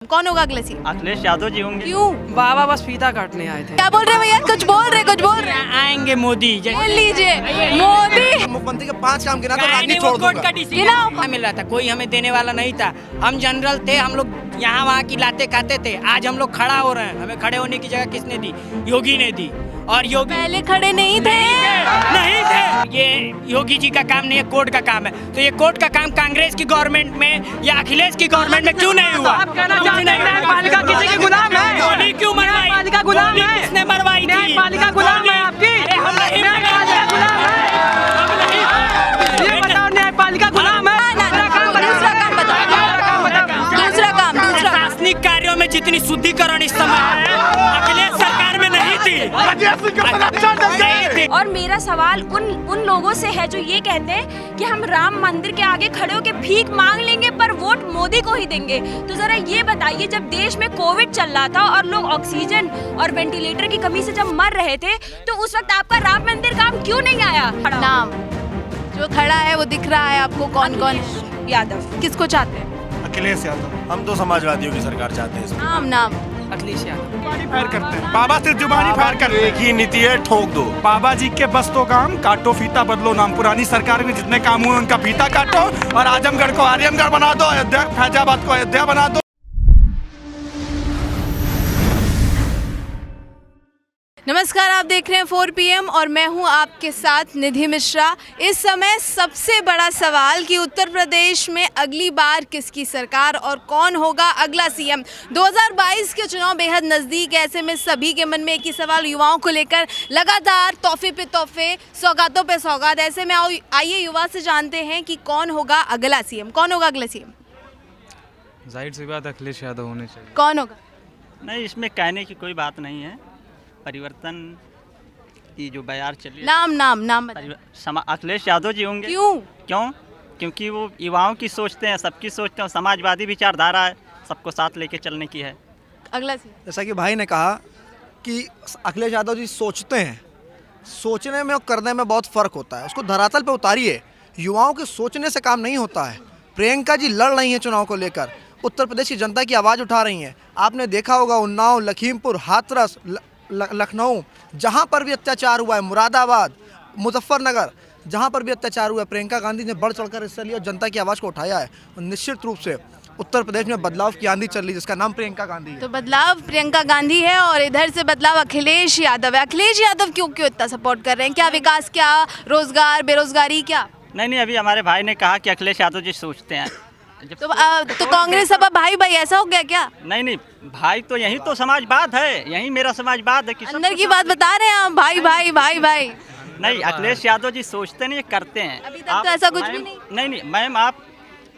कौन होगा अगले सीएम? अखिलेश यादव जी होंगे। क्यों? बाबा बस फीता काटने आए थे। क्या बोल रहे हैं भैया? कुछ बोल रहे आएंगे मोदी। बोल लीजिए। मोदी मुख्यमंत्री के 5 काम गिना तो राजनीति छोड़ दूंगा। गिनाओ। मिल रहा था, कोई हमें देने वाला नहीं था। हम जनरल थे, हम लोग यहाँ वहाँ की लाते खाते थे। आज हम लोग खड़ा हो रहे हैं। हमें खड़े होने की जगह किसने दी? योगी ने दी। और योगी पहले खड़े नहीं थे। नहीं थे। ये योगी जी का काम नहीं है, कोर्ट का काम है। तो ये कोर्ट का काम कांग्रेस की गवर्नमेंट में या अखिलेश की गवर्नमेंट में क्यों नहीं हुआ? आप कहना चाहते हैं न्यायपालिका किसी की गुलाम है? गोली क्यों मरवाई? न्यायपालिका गुलाम गोली है? किसने मरवाई थी? न्यायपालिका गुलाम है आपकी? अरे हम नहीं न्यायपालिका गुलाम है? ये बताओ, न्यायपालिका गुलाम है? दूसरा काम बताओ। प्रशासनिक कार्यों में जितनी शुद्धिकरण इस समय है, अखिलेश सरकार में नहीं थी। और मेरा सवाल उन लोगों से है जो ये कहते हैं कि हम राम मंदिर के आगे खड़े होकर भीख मांग लेंगे पर वोट मोदी को ही देंगे। तो जरा ये बताइए, जब देश में कोविड चल रहा था और लोग ऑक्सीजन और वेंटिलेटर की कमी से जब मर रहे थे, तो उस वक्त आपका राम मंदिर काम क्यों नहीं आया? नाम जो खड़ा है वो दिख रहा है आपको? कौन कौन है? यादव। किसको चाहते हैं? अखिलेश यादव। हम तो समाजवादियों की सरकार चाहते हैं। नाम अखिलेश यादव। फायर करते हैं। बाबा सिर्फ जुबानी फायर करते हैं। एक ही नीति है, ठोक दो। बाबा जी के बस तो काम, काटो फीता बदलो नाम। पुरानी सरकार में जितने काम हुए उनका फीता काटो और आजमगढ़ को आर्यनगढ़ बना दो, अयोध्या फैजाबाद को अयोध्या बना दो। नमस्कार, आप देख रहे हैं 4 PM और मैं हूं आपके साथ निधि मिश्रा। इस समय सबसे बड़ा सवाल कि उत्तर प्रदेश में अगली बार किसकी सरकार और कौन होगा अगला सीएम। 2022 के चुनाव बेहद नज़दीक है। ऐसे में सभी के मन में एक ही सवाल युवाओं को लेकर लगातार तोहफे पे तोहफे, सौगातों पे सौगात। ऐसे में आइए युवा से जानते हैं कि कौन होगा अगला सीएम। कौन होगा अगला सीएम? जाहिर सी बात अखिलेश यादव होने चाहिए। कौन होगा? नहीं, इसमें कहने की कोई बात नहीं है। परिवर्तन की जो बयार चली, नाम बताइए। अखिलेश यादव जी होंगे। क्यों? क्योंकि वो युवाओं की सोचते हैं, सबकी सोचते हैं, समाजवादी विचारधारा है, सबको साथ लेके चलने की है। अगला सीएम जैसा कि भाई ने कहा कि अखिलेश यादव जी सोचते हैं, सोचने में और करने में बहुत फ़र्क होता है। उसको धरातल पे उतारिए। युवाओं के सोचने से काम नहीं होता है। प्रियंका जी लड़ रही हैं चुनाव को लेकर, उत्तर प्रदेश की जनता की आवाज़ उठा रही हैं। आपने देखा होगा उन्नाव, लखीमपुर, हाथरस, लखनऊ, जहाँ पर भी अत्याचार हुआ है, मुरादाबाद, मुजफ्फरनगर, जहाँ पर भी अत्याचार हुआ है, प्रियंका गांधी ने बढ़ चढ़कर हिस्सा लिया और जनता की आवाज़ को उठाया है। और निश्चित रूप से उत्तर प्रदेश में बदलाव की आंधी चल रही है, जिसका नाम प्रियंका गांधी है। तो बदलाव प्रियंका गांधी है और इधर से बदलाव अखिलेश यादव है। अखिलेश यादव क्यों इतना सपोर्ट कर रहे हैं? क्या विकास, क्या रोजगार, बेरोजगारी, क्या? नहीं, अभी हमारे भाई ने कहा कि अखिलेश यादव जी सोचते हैं। तो कांग्रेस अब भाई ऐसा हो गया क्या? नहीं, भाई तो यही तो समाजवाद है, यही मेरा समाजवाद है कि अंदर की बात बता रहे हैं आप। भाई नहीं, अखिलेश यादव जी सोचते नहीं, करते हैं। अभी तक तो ऐसा कुछ भी नहीं मैम, आप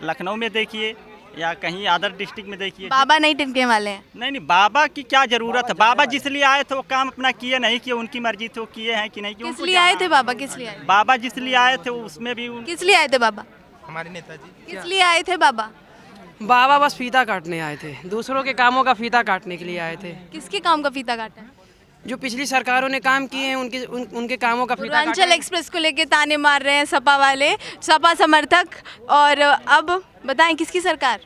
लखनऊ में देखिए या कहीं अदर डिस्ट्रिक्ट में देखिए, बाबा नहीं टिकने वाले हैं। नहीं, बाबा की क्या जरूरत है? बाबा जिस लिए आए थे वो काम अपना किए, नहीं किए, उनकी मर्जी थे, वो किए हैं कि नहीं किए। किस लिए आए थे बाबा? किस लिए आए? बाबा जिस लिए आए थे उसमें भी किस लिए आए थे बाबा? हमारे नेताजी किस लिए आए थे बाबा? बाबा बस फीता काटने आए थे। दूसरों के कामों का फीता काटने के लिए आए थे। किसके काम का फीता काटा है? जो पिछली सरकारों ने काम किए हैं उनके कामों का फीता काटा पूर्वांचल है। एक्सप्रेस को लेके ताने मार रहे हैं सपा वाले, सपा समर्थक। और अब बताएं किसकी सरकार,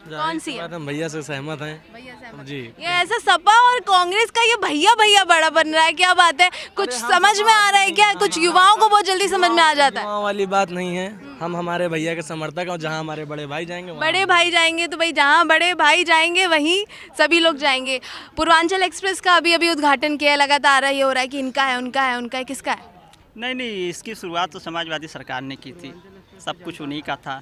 कौन सी है? हम भैया से सहमत हैं। जी। ये ऐसा सपा और कांग्रेस का ये भैया बड़ा बन रहा है, क्या बात है? कुछ समझ में आ रहा है क्या? कुछ युवाओं को बहुत जल्दी समझ में आ जाता है। युवाओं वाली बात नहीं है, हम हमारे भैया के समर्थक हैं और जहाँ हमारे बड़े भाई जाएंगे बड़े भाई जाएंगे तो भाई जहाँ बड़े भाई जाएंगे वहीं सभी लोग जाएंगे। पूर्वांचल एक्सप्रेस का अभी उद्घाटन किया, लगातार ये हो रहा है कि इनका है, उनका है, किसका है? नहीं, इसकी शुरुआत तो समाजवादी सरकार ने की थी, सब कुछ उन्हीं का था।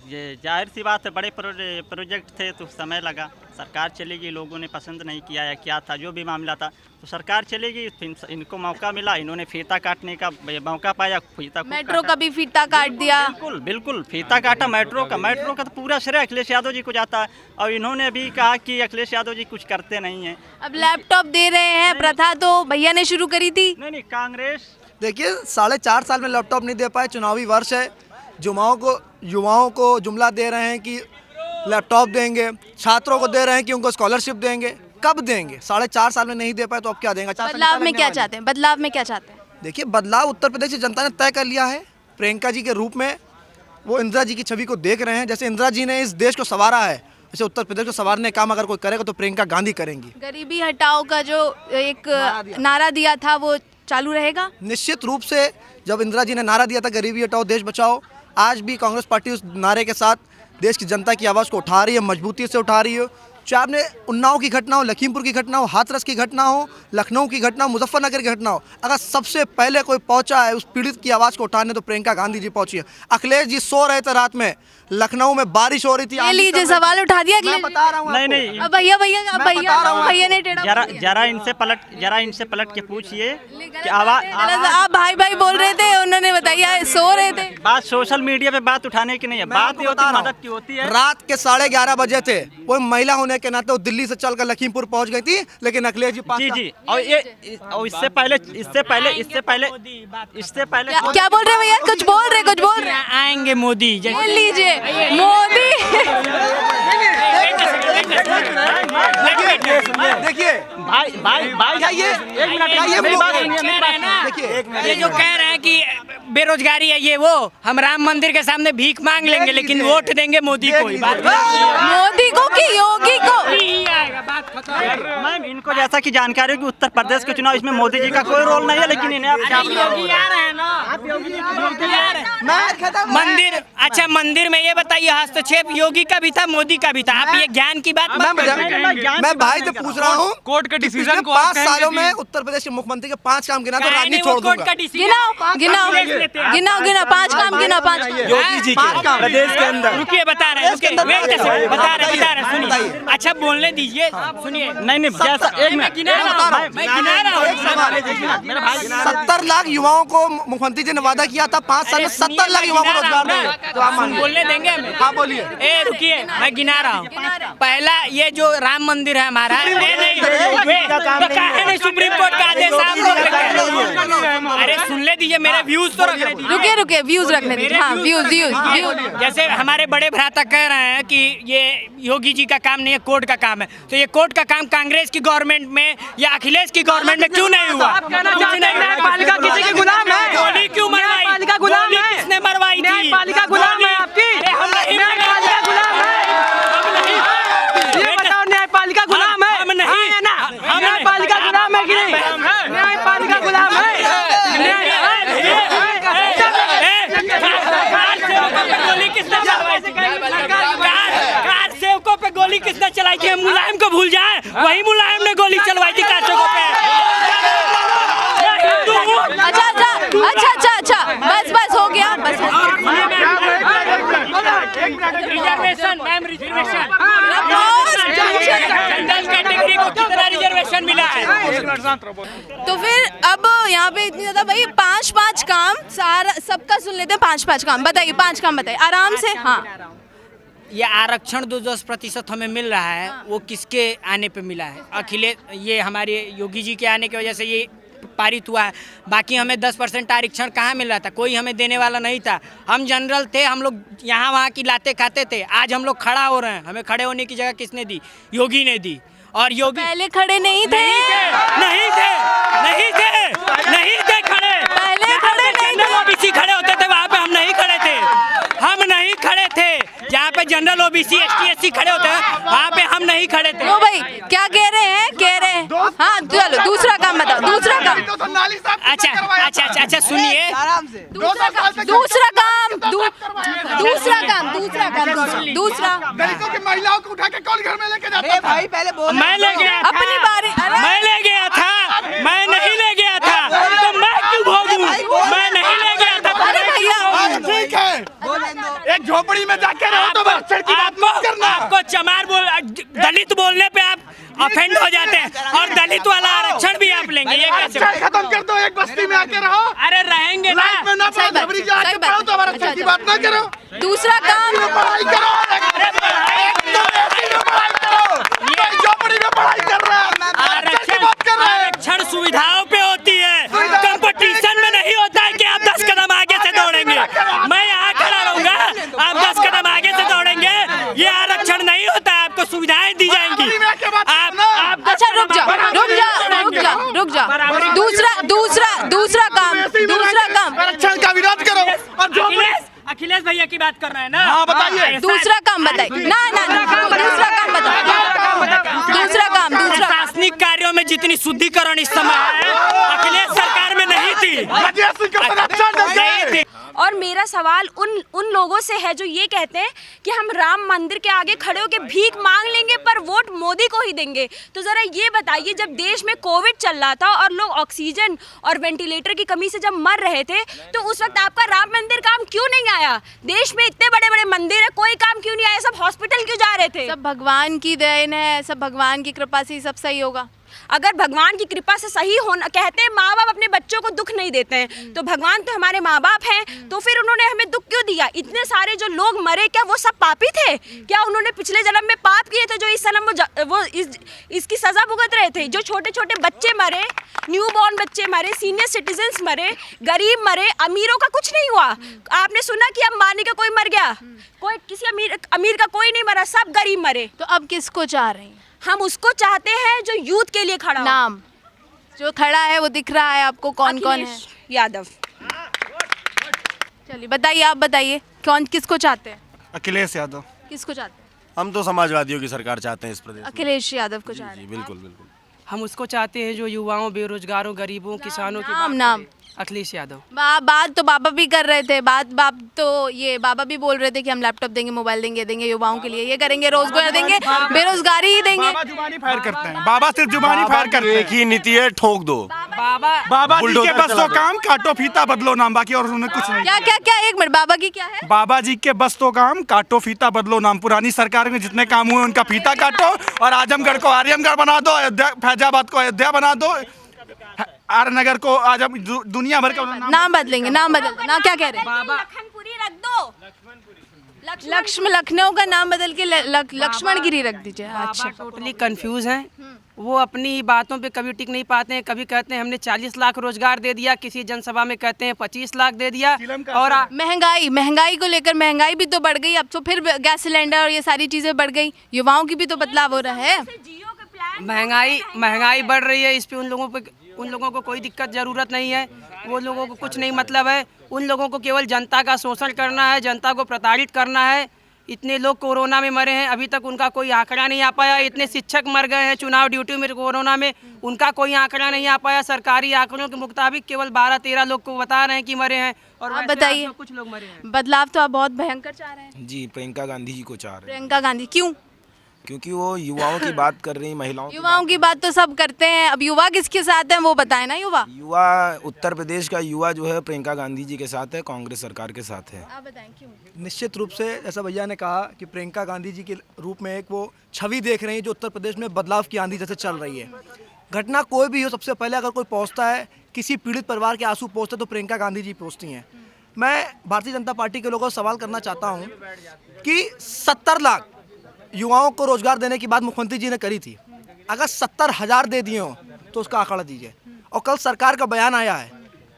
ये जाहिर सी बात है, बड़े प्रोजेक्ट थे तो समय लगा। सरकार चलेगी, लोगों ने पसंद नहीं किया या क्या था, जो भी मामला था, तो सरकार चलेगी। फिर इनको मौका मिला, इन्होंने फीता काटने का मौका पाया, फीता मेट्रो का भी फीता काट दिया। बिल्कुल फीता काटा मेट्रो का तो पूरा श्रेय अखिलेश यादव जी को जाता है। और इन्होंने अभी कहा कि अखिलेश यादव जी कुछ करते नहीं हैं। अब लैपटॉप दे रहे हैं, प्रथा तो भैया ने शुरू करी थी। नहीं, कांग्रेस देखिए 4.5 साल में लैपटॉप नहीं दे पाए, चुनावी वर्ष है। युवाओं को जुमला दे रहे हैं कि लैपटॉप देंगे, छात्रों को दे रहे हैं कि उनको स्कॉलरशिप देंगे। कब देंगे? 4.5 साल में नहीं दे पाए तो अब क्या देंगे? बदलाव में क्या चाहते हैं? देखिए, बदलाव उत्तर प्रदेश की जनता ने तय कर लिया है। प्रियंका जी के रूप में वो इंदिरा जी की छवि को देख रहे हैं। जैसे इंदिरा जी ने इस देश को संवारा है, जैसे उत्तर प्रदेश को संवारने का काम अगर कोई करेगा तो प्रियंका गांधी करेंगी। गरीबी हटाओ का जो एक नारा दिया था वो चालू रहेगा? निश्चित रूप से जब इंदिरा जी ने नारा दिया था गरीबी हटाओ देश बचाओ, आज भी कांग्रेस पार्टी उस नारे के साथ देश की जनता की आवाज़ को उठा रही है, मजबूती से उठा रही है। चाहे आपने उन्नाव की घटना हो, लखीमपुर की घटना हो, हाथरस की घटना हो, लखनऊ की घटना हो, मुजफ्फरनगर की घटना हो, अगर सबसे पहले कोई पहुंचा है उस पीड़ित की आवाज़ को उठाने तो प्रियंका गांधी जी पहुंची है। अखिलेश जी सो रहे थे रात में, लखनऊ में बारिश हो रही थी। ये लीजिए सवाल उठा दिया मैं बता रहा हूँ नहीं आपको। नहीं अब भैया ने टेढ़ा जरा इनसे पलट के पूछिए कि आवाज आप भाई बोल रहे थे, उन्होंने बताया सो रहे थे। बात सोशल मीडिया पे बात उठाने की नहीं है, बात ये होती है मदद की होती है। रात के 11:30 बजे थे, कोई महिला होने के नाते वो दिल्ली से चलकर लखीमपुर पहुंच गई थी, लेकिन अखिलेश जी जी और ये और इससे पहले क्या बोल रहे भैया? कुछ बोल रहे आएंगे मोदी। ये लीजिए मोदी। देखिए भाई ये एक मिनट देखिए ये जो कह रहे हैं कि बेरोजगारी है ये वो, हम राम मंदिर के सामने भीख मांग लेंगे लेकिन वोट देंगे मोदी को ही। मोदी को कि योगी को? मैम इनको जैसा कि जानकारी हो कि उत्तर प्रदेश के चुनाव इसमें मोदी जी का कोई रोल नहीं है, लेकिन इन्हें आप योगी आ रहे हैं ना, योगी आ रहे हैं। मंदिर, अच्छा मंदिर में ये बताइए हस्तक्षेप योगी का भी था मोदी का भी था, आप ये ज्ञान की बात मत करिए। मैं भाई से पूछ रहा हूँ, कोर्ट के डिसीजन को 5 सालों में उत्तर प्रदेश के मुख्यमंत्री के 5 काम गिना तो राजनीति छोड़ दूंगा। गिनाओ 5 काम गिना 5 योगी जी के प्रदेश के अंदर। रुकिए बता रहे हैं, बता रहे सुनिए। अच्छा बोलने दीजिए, सुनिए। नहीं जैसा एक मिनट मैं गिना रहा हूँ। 70 लाख युवाओं को मुख्यमंत्री जी ने वादा किया था 5 साल में 70 लाख युवाओं को रोजगार देंगे, तो आप मानिए। बोलने देंगे हमें? हाँ बोलिए। ए रुकिए, मैं गिना रहा हूँ। पहला ये जो राम मंदिर है हमारा, नहीं सुप्रीम कोर्ट का आदेश आप लोग लेके आए। अरे सुन ले दीजिए, मेरे व्यूज तो रखने दीजिए। रुकिए व्यूज रखने दीजिए। हाँ व्यूज। जैसे हमारे बड़े भ्राता कह रहे हैं कि ये योगी जी का काम नहीं है, कोर्ट का काम है, तो ये कोर्ट का काम कांग्रेस की गवर्नमेंट में या अखिलेश की गवर्नमेंट में क्यों नहीं हुआ? न्यायपालिका किसी के गुलाम है? गोली क्यों मरवाई? न्यायपालिका गुलाम है? किसने मरवाई थी? न्यायपालिका गुलाम है आपकी? न्यायपालिका गुलाम है? ये बताओ न्यायपालिका गुलाम है? हम नहीं है ना? न्यायपालिका गुलाम है कि नहीं? न्यायपालिका गुलाम है? कार सेवकों पे गोली किसने चलाई थी? मुलायम को भूल जाए, वही मुलायम ने गोली चलवाई थी कार सेवकों पे। अच्छा बस हो गया बस। Reservation ma'am, reservation general category को कितना रिजर्वेशन मिला है? तो फिर अब यहाँ पे इतनी ज्यादा भाई 5 काम सारा सबका सुन लेते हैं। 5 काम बताइए, 5 काम बताइए आराम से। हाँ ये आरक्षण 10% हमें मिल रहा है, वो किसके आने पे मिला है? अखिलेश, ये हमारे योगी जी के आने की वजह से ये पारित हुआ है। बाकी हमें 10% आरक्षण कहाँ मिल रहा था? कोई हमें देने वाला नहीं था। हम जनरल थे, हम लोग यहाँ वहाँ की लाते खाते थे। आज हम लोग खड़ा हो रहे हैं, हमें खड़े होने की जगह किसने दी? योगी ने दी। और योगी पहले खड़े नहीं थे खड़े, पहले खड़े नहीं थे। ओबीसी खड़े होते थे, वहाँ पे हम नहीं खड़े थे। हम नहीं खड़े थे जहाँ पे जनरल ओबीसी ST/SC खड़े होते हैं, वहाँ पे हम नहीं खड़े थे। ओ भाई क्या कह रहे हैं? हाँ चलो दूसरा काम बताओ। दूसरा काम अच्छा सुनिए। दूसरा दलितों की महिलाओं को उठा के कौन घर में लेके जाता है? भाई पहले बोल। मैं ले गया था, अपनी बारी। मैं ले गया था, मैं नहीं ले गया था, तो मैं क्यों भोगूं? मैं नहीं ले गया था। अरे भैया ठीक है, एक झोपड़ी में जाके रहो तो आरक्षण की बात मत करना। आपको चमार दलित बोलने पे आप ऑफेंड हो जाते हैं, और दलित वाला आरक्षण भी आप लेंगे, ये कैसे? आरक्षण खत्म कर दो, एक बस्ती में आके रहो। अरे रहेंगे ना। लाइफ में ना सही बात, झोपड़ी जाके सही बात। पढ़ो तो आरक्षण की बात ना करो। दूसरा काम पढ़ाई करो, झोपड़ी में पढ़ाई कर रहा है, आरक्षण की बात कर रहा है। आरक्षण सुविधाओं पे होती है, कंपटीशन में नहीं होता है कि आप 10 कदम आगे से दौड़ेंगे। मैं यहाँ खड़ा रहूंगा, आप 10 कदम आगे से दौड़ेंगे, ये आरक्षण नहीं होता है। आपको सुविधाएं दी जाएंगी। आप अच्छा रुक जा। दूसरा काम आरक्षण का विरोध करो और अखिलेश भैया की बात कर रहे हैं ना? हाँ बताइए। दूसरा काम बताइए। ना दूसरा नालियों में जितनी शुद्धिकरण इस समय है अखिलेश सरकार में नहीं थी। नहीं थी। और मेरा सवाल उन लोगों से है जो ये कहते हैं कि हम राम मंदिर के आगे खड़े होकर भीख मांग लेंगे पर वोट मोदी को ही देंगे। तो ज़रा ये बताइए, जब देश में कोविड चल रहा था और लोग ऑक्सीजन और वेंटिलेटर की कमी से जब मर रहे थे, तो उस वक्त आपका राम मंदिर काम क्यों नहीं आया? देश में इतने बड़े बड़े मंदिर है, कोई काम क्यों नहीं आया? सब हॉस्पिटल क्यों जा रहे थे? सब भगवान की देन है, सब भगवान की कृपा से ही सब सही होगा। अगर भगवान की कृपा से सही होना, कहते हैं माँ बाप अपने बच्चों को दुख नहीं देते हैं, तो भगवान तो हमारे माँ बाप हैं, तो फिर उन्होंने हमें दुख क्यों दिया? इतने सारे जो लोग मरे, क्या वो सब पापी थे? क्या उन्होंने पिछले जन्म में पाप किए थे जो इस जन्म वो इसकी सजा भुगत रहे थे? जो छोटे छोटे बच्चे मरे, न्यू बॉर्न बच्चे मरे, सीनियर सिटीजन्स मरे, गरीब मरे, अमीरों का कुछ नहीं हुआ। आपने सुना कि अंबानी का कोई मर गया? कोई किसी अमीर का कोई नहीं मरा, सब गरीब मरे। तो अब किसको चाह रहे हैं? हम उसको चाहते हैं जो यूथ के लिए खड़ा हो। नाम जो खड़ा है वो दिख रहा है आपको? कौन कौन है? अखिलेश यादव। चलिए बताइए, आप बताइए कौन किसको चाहते हैं? अखिलेश यादव। किसको चाहते हैं? हम तो समाजवादियों की सरकार चाहते हैं इस प्रदेश में। अखिलेश यादव को चाह रहे जी हैं। बिल्कुल बिल्कुल। हम उसको चाहते हैं जो युवाओं, बेरोजगारों, गरीबों, किसानों की नाम बात नाम करे। अखिलेश यादव। बात तो बाबा भी कर रहे थे, बात तो ये बाबा भी बोल रहे थे कि हम लैपटॉप देंगे, मोबाइल देंगे युवाओं के लिए, ये करेंगे, रोजगार देंगे, बेरोजगारी ही देंगे। बाबा जुबानी फायर करते हैं, बाबा सिर्फ जुबानी फायर करते एक हैं। ही नीति है, ठोक दो। बाबा जी के बुलडोजर बस चला तो दो। काम काटो फीता बदलो नाम, बाकी और उन्होंने कुछ नहीं। क्या क्या क्या? एक मिनट, बाबा की क्या है? बाबा जी के बस तो काम काटो फीता बदलो नाम। पुरानी सरकार में जितने काम हुए उनका फीता काटो और आजमगढ़ को आर्यमगढ़ बना दो, अयोध्या फैजाबाद को अयोध्या बना दो, आर नगर को आजम दुनिया भर का नाम बदलेंगे, नाम बदल दो ना। क्या कह रहे हैं? लखनपुरी रख दो। लक्ष्मण का नाम बदल के लक्ष्मण गिरी रख दीजिए। अच्छा, टोटली कंफ्यूज हैं। वो अपनी ही बातों पे कभी टिक नहीं पाते हैं। कभी कहते हैं हमने 40 लाख रोजगार दे दिया, किसी जनसभा में कहते हैं 25 लाख दे दिया। और महंगाई को लेकर महंगाई भी तो बढ़ गई, अब तो फिर गैस सिलेंडर और ये सारी चीजें बढ़ गई, युवाओं की भी तो बदलाव हो रहा है। महंगाई बढ़ रही है, इस पे उन लोगों को कोई दिक्कत ज़रूरत नहीं है। वो लोगों को कुछ नहीं मतलब है। उन लोगों को केवल जनता का शोषण करना है, जनता को प्रताड़ित करना है। इतने लोग कोरोना में मरे हैं, अभी तक उनका कोई आंकड़ा नहीं आ पाया। इतने शिक्षक मर गए हैं चुनाव ड्यूटी में कोरोना में, उनका कोई आंकड़ा नहीं आ पाया। सरकारी आंकड़ों के मुताबिक केवल 12-13 लोग को बता रहे हैं कि मरे हैं, और आप वैसे बताइए, कुछ लोग मरे हैं। बदलाव तो आप बहुत भयंकर चाह रहे हैं। जी प्रियंका गांधी जी को चाह रहे हैं, प्रियंका गांधी क्यों? क्योंकि वो युवाओं की बात कर रही हैं, महिलाओं युवाओं की बात तो सब करते हैं, अब युवा किसके साथ हैं वो बताएं ना। युवा उत्तर प्रदेश का युवा जो है प्रियंका गांधी जी के साथ है, कांग्रेस सरकार के साथ है। आप बताएं क्यों? निश्चित रूप से जैसा भैया ने कहा कि प्रियंका गांधी जी के रूप में एक वो छवि देख रहे हैं जो उत्तर प्रदेश में बदलाव की आंधी जैसे चल रही है। घटना कोई भी हो, सबसे पहले अगर कोई पहुंचता है, किसी पीड़ित परिवार के आंसू पहुंचते तो प्रियंका गांधी जी पहुंचती हैं। मैं भारतीय जनता पार्टी के लोगों से सवाल करना चाहता हूँ कि 70 लाख युवाओं को रोजगार देने की बात मुख्यमंत्री जी ने करी थी, अगर 70,000 दे दिए हो तो उसका आंकड़ा दीजिए। और कल सरकार का बयान आया है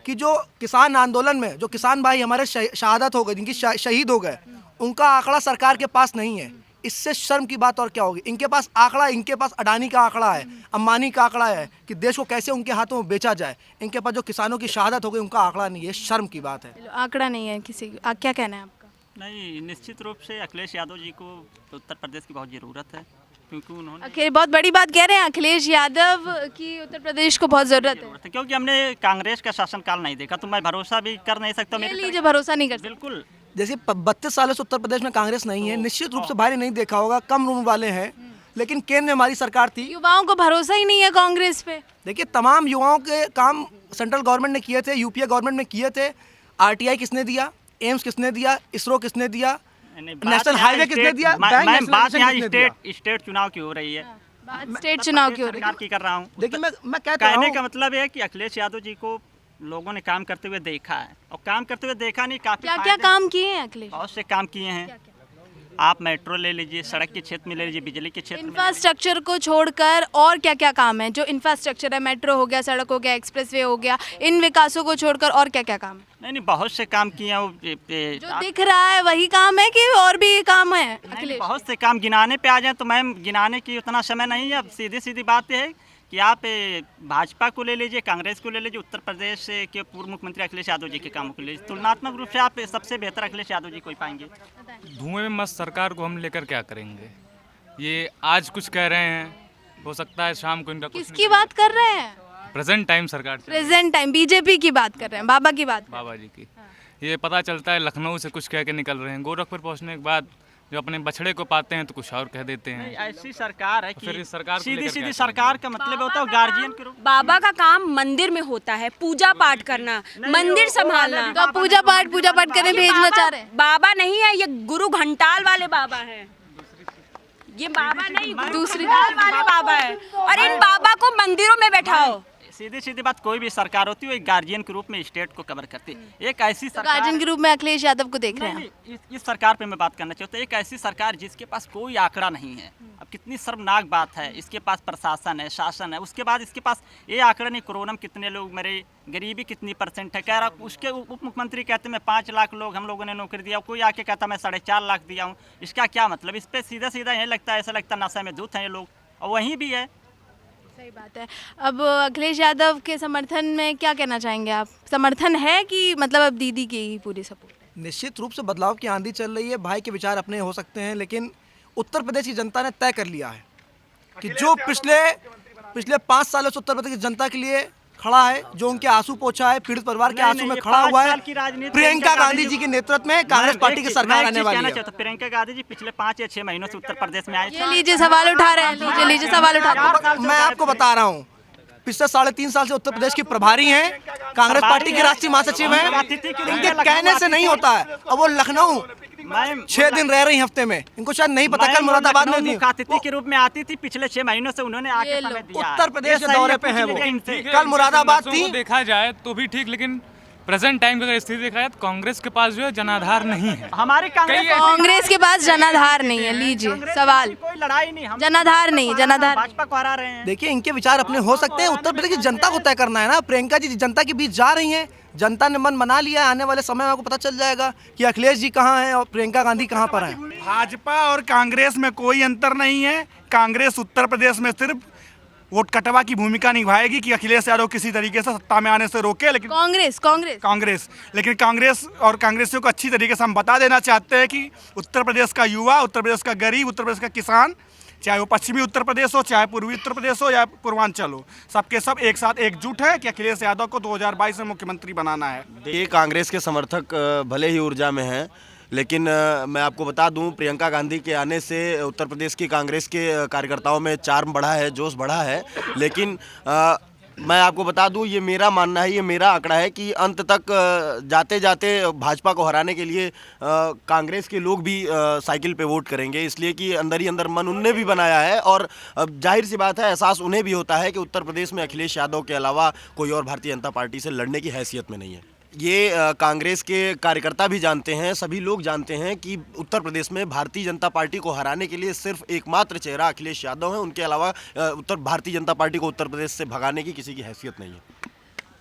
कि जो किसान आंदोलन में जो किसान भाई हमारे शहादत हो गए, जिनकी शहीद हो गए, उनका आंकड़ा सरकार के पास नहीं है। इससे शर्म की बात और क्या होगी? इनके पास आंकड़ा, इनके पास अडानी का आंकड़ा है, अंबानी का आंकड़ा है कि देश को कैसे उनके हाथों में बेचा जाए। इनके पास जो किसानों की शहादत हो गई उनका आंकड़ा नहीं है, शर्म की बात है। आंकड़ा नहीं है किसी, क्या कहना है आपका? नहीं, निश्चित रूप से अखिलेश यादव जी को उत्तर प्रदेश की बहुत ज़रूरत है, क्योंकि उन्होंने बहुत बड़ी बात कह रहे हैं, अखिलेश यादव की उत्तर प्रदेश को बहुत ज़रूरत है। क्योंकि हमने कांग्रेस का शासनकाल नहीं देखा, तो मैं भरोसा भी कर नहीं सकता। ले लीजिए, भरोसा नहीं कर सकते। बिल्कुल, जैसे 32 सालों से उत्तर प्रदेश में कांग्रेस नहीं है, निश्चित रूप से भाई ने नहीं देखा होगा, कम उम्र वाले हैं, लेकिन केंद्र में हमारी सरकार थी। युवाओं को भरोसा ही नहीं है कांग्रेस पे। देखिए तमाम युवाओं के काम सेंट्रल गवर्नमेंट ने किए थे, यूपीए गवर्नमेंट ने किए थे। आरटीआई किसने दिया, एम्स किसने दिया, इसरो किसने दिया, नेशनल हाईवे किसने दिया, बैंक बात यहाँ किसने दिया? स्टेट चुनाव की हो रही है, स्टेट चुनाव की हो रही सरकार की कर रहा हूँ। देखिए मैं कहता कहने हूँ का मतलब है कि अखिलेश यादव जी को लोगों ने काम करते हुए देखा है, और काम करते हुए देखा नहीं, काफी क्या क्या काम किए हैं अखिलेश? बहुत से काम किए हैं। आप मेट्रो ले लीजिए, सड़क के क्षेत्र में ले लीजिए, बिजली के क्षेत्र में। इंफ्रास्ट्रक्चर को छोड़कर और क्या क्या काम है? जो इंफ्रास्ट्रक्चर है, मेट्रो हो गया, सड़क हो गया, एक्सप्रेसवे हो गया, इन विकासों को छोड़कर और क्या क्या काम है? नहीं, बहुत से काम किए हैं। जो दिख रहा है वही काम है कि और भी काम है अखिलेश? बहुत से काम गिनाने पे आ जाए तो मैम गिनाने की उतना समय नहीं है। अब सीधी सीधी बात है कि आप भाजपा को ले लीजिए, कांग्रेस को ले लीजिए, उत्तर प्रदेश के पूर्व मुख्यमंत्री अखिलेश यादव जी के कामों को ले लीजिए, तुलनात्मक रूप से आप सबसे बेहतर अखिलेश यादव जी को ही पाएंगे। धुएं में मस्त सरकार को हम लेकर क्या करेंगे? ये आज कुछ कह रहे हैं, हो सकता है शाम को इनका कुछ किसकी बात कर रहे हैं? प्रेजेंट टाइम सरकार चल रही है, प्रेजेंट टाइम बीजेपी की बात कर रहे हैं, बाबा की बात कर रहे बाबा जी की। ये पता चलता है लखनऊ से कुछ कह के निकल रहे हैं, गोरखपुर पहुंचने के बाद जो अपने बछड़े को पाते हैं तो कुछ और कह देते हैं। ऐसी सरकार है फिर कि इस सरकार को सीधी लेकर सीधी क्या सरकार का मतलब होता है गार्जियन के रूप बाबा का काम मंदिर में होता है, पूजा पाठ करना, मंदिर संभालना। हैं। तो आप पूजा पाठ करने भेजना चाह रहे हैं? बाबा नहीं है, ये गुरु घंटाल वाले बाबा हैं। ये बाबा नहीं, दूसरी वाले बाबा है। और इन बाबा को मंदिरों में बैठाओ। सीधी सीधी बात, कोई भी सरकार होती है वो एक गार्जियन के रूप में स्टेट को कवर करती है। एक ऐसी सरकार गार्जियन के रूप में अखिलेश यादव को देख रहे हैं? नहीं, इस सरकार पे मैं बात करना चाहता हूँ। एक ऐसी सरकार जिसके पास कोई आंकड़ा नहीं है। अब कितनी शर्मनाक बात है, इसके पास प्रशासन है, शासन है, उसके बाद इसके पास ये आंकड़ा नहीं कोरोना में कितने लोग मरे, गरीबी कितनी % है। कह रहा उसके उप मुख्यमंत्री कहते मैं 5 लाख लोग हम लोगों ने नौकरी दिया, कोई आके कहता मैं 4.5 लाख दिया हूँ। इसका क्या मतलब? इस पर सीधा सीधा यही लगता है, ऐसा लगता है नशे में धुत हैं ये लोग, और वहीं भी है। सही बात है। अब अखिलेश यादव के समर्थन में क्या कहना चाहेंगे आप? समर्थन है कि मतलब अब दीदी की ही पूरी सपोर्ट है? निश्चित रूप से बदलाव की आंधी चल रही है। भाई के विचार अपने हो सकते हैं, लेकिन उत्तर प्रदेश की जनता ने तय कर लिया है कि जो पिछले 5 सालों से उत्तर प्रदेश की जनता के लिए खड़ा है, जो उनके आंसू पोंछा है, पीड़ित परिवार के आंसू में खड़ा हुआ है, प्रियंका गांधी जी के नेतृत्व में कांग्रेस पार्टी की सरकार आने वाली है। प्रियंका गांधी जी पिछले 5 या 6 महीनों से उत्तर प्रदेश में आए ये लीजिए सवाल उठा रहे हैं, लीजिए सवाल उठा रहे हैं। मैं आपको बता रहा हूँ, पिछले 3.5 साल से उत्तर प्रदेश की प्रभारी हैं, कांग्रेस पार्टी के राष्ट्रीय महासचिव हैं। इनके कहने से नहीं होता है। और वो लखनऊ 6 दिन रह रही हफ्ते में, इनको शायद नहीं पता, कल मुरादाबाद में थी, मुखातिथि के रूप में आती थी। पिछले 6 महीनों से उन्होंने आके समय दिया है। उत्तर प्रदेश के दौरे पे है वो। है। कल मुरादाबाद कांग्रेसों थी। को देखा जाए तो भी ठीक, लेकिन प्रेजेंट टाइम की अगर स्थिति देखा जाए तो कांग्रेस के पास जो है जनाधार नहीं है। हमारी कांग्रेस के पास जनाधार नहीं है। लीजिए सवाल, कोई लड़ाई नहीं, हम जनाधार नहीं, जनाधार भाजपा को हरा रहे हैं। देखिए, इनके विचार अपने हो सकते हैं, उत्तर प्रदेश की जनता को तय करना है ना। प्रियंका जी जनता के बीच जा रही हैं, जनता ने मन बना लिया। आने वाले समय में आपको पता चल जाएगा कि अखिलेश जी कहाँ हैं और प्रियंका गांधी कहाँ पर हैं। भाजपा और कांग्रेस में कोई अंतर नहीं है। कांग्रेस उत्तर प्रदेश में सिर्फ वोट कटवा की भूमिका निभाएगी कि अखिलेश यादव किसी तरीके से सत्ता में आने से रोके, लेकिन कांग्रेस लेकिन कांग्रेस और कांग्रेसियों को अच्छी तरीके से हम बता देना चाहते हैं कि उत्तर प्रदेश का युवा, उत्तर प्रदेश का गरीब, उत्तर प्रदेश का किसान, चाहे वो पश्चिमी उत्तर प्रदेश हो, चाहे पूर्वी उत्तर प्रदेश हो या पूर्वांचल हो, सबके सब एक साथ एकजुट है कि अखिलेश यादव को 2022 में मुख्यमंत्री बनाना है। ये कांग्रेस के समर्थक भले ही ऊर्जा में हैं, लेकिन मैं आपको बता दूं, प्रियंका गांधी के आने से उत्तर प्रदेश की कांग्रेस के कार्यकर्ताओं में चार्म बढ़ा है, जोश बढ़ा है। लेकिन मैं आपको बता दूं, ये मेरा मानना है, ये मेरा आंकड़ा है कि अंत तक जाते जाते भाजपा को हराने के लिए कांग्रेस के लोग भी साइकिल पे वोट करेंगे, इसलिए कि अंदर ही अंदर मन उनने भी बनाया है। और जाहिर सी बात है, एहसास उन्हें भी होता है कि उत्तर प्रदेश में अखिलेश यादव के अलावा कोई और भारतीय जनता पार्टी से लड़ने की हैसियत में नहीं है। ये कांग्रेस के कार्यकर्ता भी जानते हैं, सभी लोग जानते हैं कि उत्तर प्रदेश में भारतीय जनता पार्टी को हराने के लिए सिर्फ एकमात्र चेहरा अखिलेश यादव है। उनके अलावा भारतीय जनता पार्टी को उत्तर प्रदेश से भगाने की किसी की हैसियत नहीं है।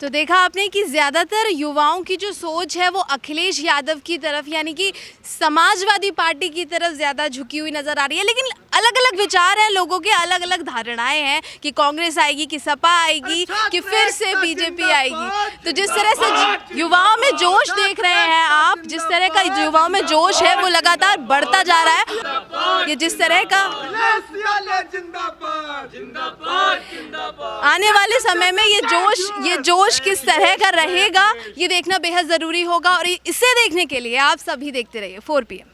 तो देखा आपने कि ज़्यादातर युवाओं की जो सोच है वो अखिलेश यादव की तरफ, यानी कि समाजवादी पार्टी की तरफ ज़्यादा झुकी हुई नज़र आ रही है। लेकिन अलग अलग विचार हैं, लोगों के अलग अलग धारणाएं हैं कि कांग्रेस आएगी, कि सपा आएगी, कि फिर से बीजेपी आएगी। तो जिस तरह से युवाओं में जोश देख रहे हैं आप, जिस तरह का युवाओं में जोश है वो लगातार बढ़ता जा रहा है। ये जिस तरह का आने वाले समय में ये जोश किस तरह का रहेगा, ये देखना बेहद ज़रूरी होगा। और इसे देखने के लिए आप सभी देखते रहिए 4 PM।